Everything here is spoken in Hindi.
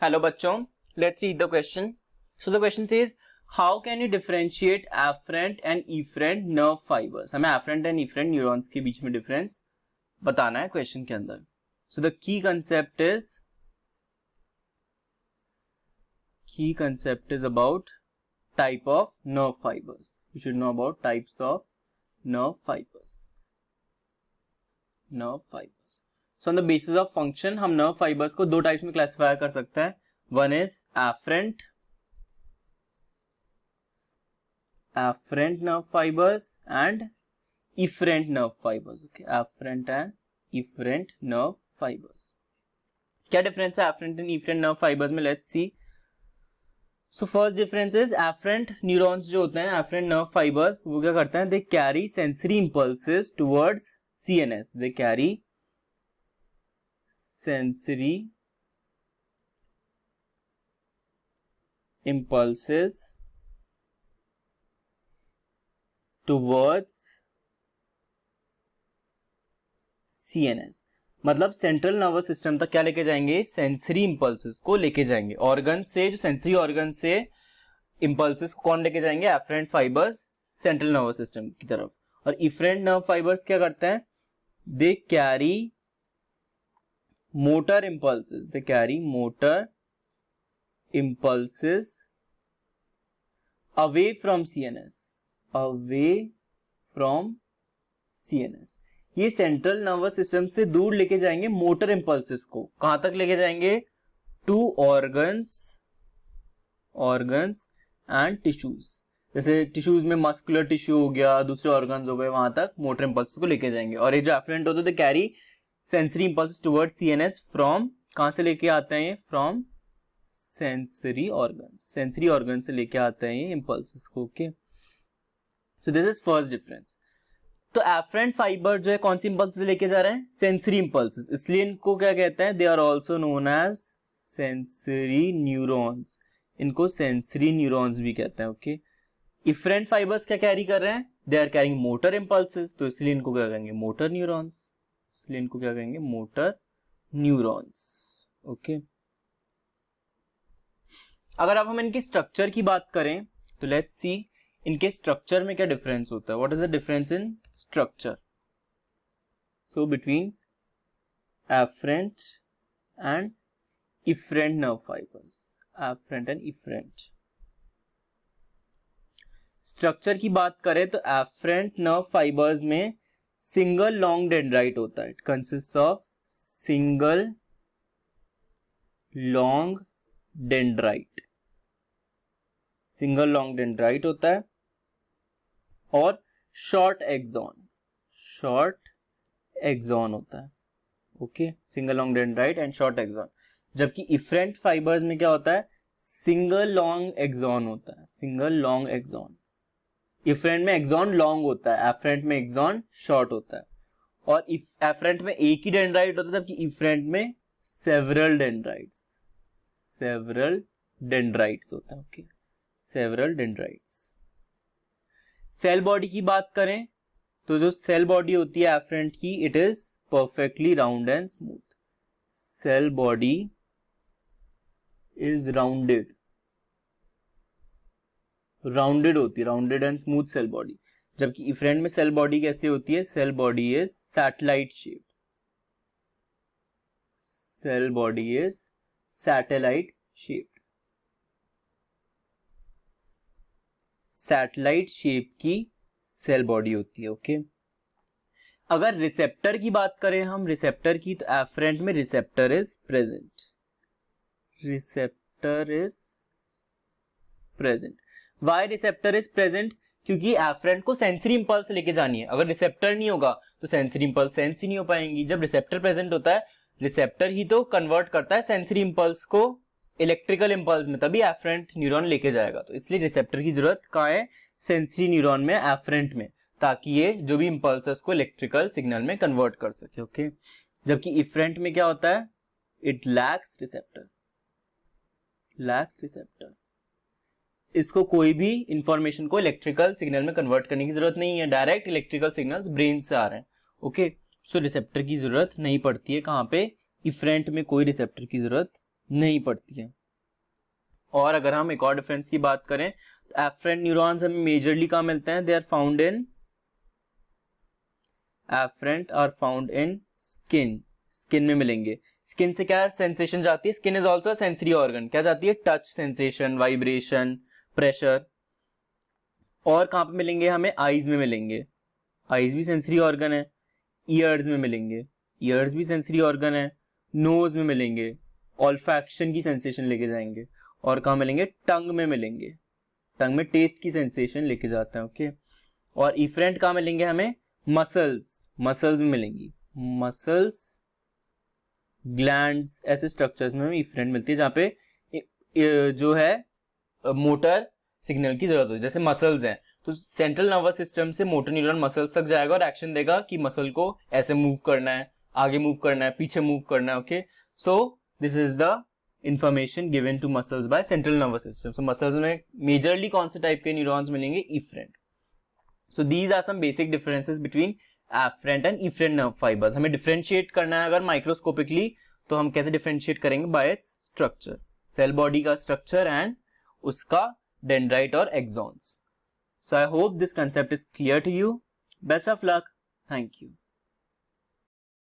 Hello बच्चों, let's read the question. So the question says, how can you differentiate afferent and efferent nerve fibers? हमें afferent and efferent neurons के बीच में difference बताना है question के अंदर. So the key concept is about type of nerve fibers. You should know about types of nerve fibers. So on the basis of function हम nerve fibers को दो types में classify कर सकते हैं. One is afferent nerve fibers and efferent nerve fibers. Okay, afferent and efferent nerve fibers. क्या difference है afferent and efferent nerve fibers में? Let's see. So first difference is afferent neurons जो होते हैं, afferent nerve fibers, वो क्या करते हैं? They carry sensory impulses towards CNS. They carry sensory impulses towards CNS. मतलब सेंट्रल नर्वस सिस्टम तक क्या लेके जाएंगे? सेंसरी इंपल्सेस को लेके जाएंगे. ऑर्गन से, जो सेंसरी ऑर्गन से इंपल्सेस को कौन लेके जाएंगे? Afferent fibres central nervous system की तरफ. और इफरेंट नर्व फाइबर्स क्या करते हैं? They carry motor impulses. They carry motor impulses away from CNS. ये सेंट्रल नर्वस सिस्टम से दूर लेके जाएंगे मोटर इंपल्सेस को. कहां तक लेके जाएंगे? To organs and tissues. जैसे टिश्यूज में मस्कुलर टिश्यू हो गया, दूसरे ऑर्गन्स हो गए, वहां तक मोटर इंपल्सेस को लेके जाएंगे. और ये जो एफरेंट होते हैं carry sensory impulses towards CNS from, कहां से लेके आते हैं? फ्रॉम सेंसरी ऑर्गन से लेके आते हैं ये इंपल्सेस को. Okay, so this is first difference. तो एफरेंट फाइबर जो है कौन सी इंपल्सेस लेके जा रहे हैं? Sensory impulses. इसलिए इनको क्या कहते हैं? They are also known as sensory neurons. इनको सेंसरी न्यूरॉन्स भी कहते हैं. ओके, इफरेंट फाइबर्स क्या कैरी कर रहे हैं? They are carrying motor impulses, तो इसलिए इनको क्या कहेंगे? Motor neurons. ओके, अगर अब हम इनके स्ट्रक्चर की बात करें तो लेट्स सी इनके स्ट्रक्चर में क्या डिफरेंस होता है. What is the difference in structure? So between afferent and efferent nerve fibres. Afferent and efferent structure की बात करें तो एफरेंट नर्व फाइबर्स में सिंगल लॉन्ग डेंड्राइट होता है. It consist of single long dendrite होता है और शॉर्ट एक्सॉन होता है. Okay, single long dendrite and short axon. जबकि इफरेंट फाइबर्स में क्या होता है? सिंगल लॉन्ग एक्सॉन होता है. इफरेंट में एक्सॉन लॉन्ग होता है, एफरेंट में एक्सॉन शॉर्ट होता है. और एफरेंट में एक ही डेंड्राइट होता है, जबकि इफरेंट में सेवरल डेंड्राइट्स होता है. Okay, several dendrites. Cell body की बात करें तो जो सेल बॉडी होती है एफरेंट की, it is perfectly round and smooth. Cell body is rounded होती है, rounded and smooth cell body. जबकि इफरेंट में सेल बॉडी कैसे होती है? Cell body is satellite shape की सेल बॉडी होती है. ओके, अगर रिसेप्टर की बात करें हम, रिसेप्टर की, तो एफरेंट में receptor is present. Why receptor is present? क्योंकि एफरेंट को सेंसरी इंपल्स लेके जानी है. अगर रिसेप्टर नहीं होगा तो सेंसरी इंपल्स सेंस ही नहीं हो पाएंगी. जब रिसेप्टर प्रेजेंट होता है, रिसेप्टर ही तो कन्वर्ट करता है सेंसरी इंपल्स को इलेक्ट्रिकल इंपल्स में, तभी एफरेंट न्यूरॉन लेके जाएगा. तो इसलिए रिसेप्टर की जरूरत कहाँ है? सेंसरी न्यूरॉन में, एफरेंट में, ताकि ये जो भी इंपल्सेस को इलेक्ट्रिकल सिग्नल में कन्वर्ट कर सके. ओके, जबकि इफरेंट में क्या होता है? It lacks receptor. इसको कोई भी इंफॉर्मेशन को इलेक्ट्रिकल सिग्नल में कन्वर्ट करने की जरूरत नहीं है. डायरेक्ट इलेक्ट्रिकल सिग्नल्स ब्रेन से आ रहे हैं. ओके, सो रिसेप्टर की जरूरत नहीं पड़ती है. कहां पे? इफरेंट में कोई रिसेप्टर की जरूरत नहीं पड़ती है। और अगर हम एक और डिफरेंस की बात करें तो एफरेंट न्यूरॉन्स हमें मेजरली कहाँ मिलते हैं, they are found in afferent are found in skin, skin में मिलेंगे। स्किन से क्या सेंसेशन जाती है, skin is also sensory organ, क्या जाती है, टच सेंसेशन, वाइब्रेशन, प्रेशर। और कहां पे मिलेंगे हमें, आईज में मिलेंगे, आईज भी सेंसरी ऑर्गन है। ईयर्स में मिलेंगे, ईयर्स भी सेंसरी ऑर्गन है। नोज में मिलेंगे, ऑल्फैक्शन की सेंसेशन लेके जाएंगे। और कहां मिलेंगे, टंग में मिलेंगे, टंग में टेस्ट की सेंसेशन लेके जाते हैं। ओके। और इफरेंट कहां मिलेंगे हमें, मसल्स, मसल्स में मिलेंगी, मसल्स, ग्लैंड्स, ऐसे स्ट्रक्चर्स में हमें इफरेंट मिलती है जहां पे जो है मोटर सिग्नल की जरूरत होती है। जैसे मसल्स हैं तो सेंट्रल नर्वस सिस्टम से मोटर न्यूरॉन मसल्स तक जाएगा और एक्शन देगा कि मसल को ऐसे मूव करना है, आगे मूव करना है, पीछे मूव करना है। Okay, so this is the information given to muscles by central nervous system. So muscles में मेजरली कौन से टाइप के न्यूरॉन्स मिलेंगे, efferent. So these are some basic differences between afferent and efferent nerve fibres. हमें डिफरेंशिएट करना है अगर माइक्रोस्कोपिकली, तो हम कैसे डिफरेंशिएट करेंगे, by its structure, cell body का स्ट्रक्चर एंड उसका डेंड्राइट और axons. So I hope this concept is clear to you. Best of luck. Thank you.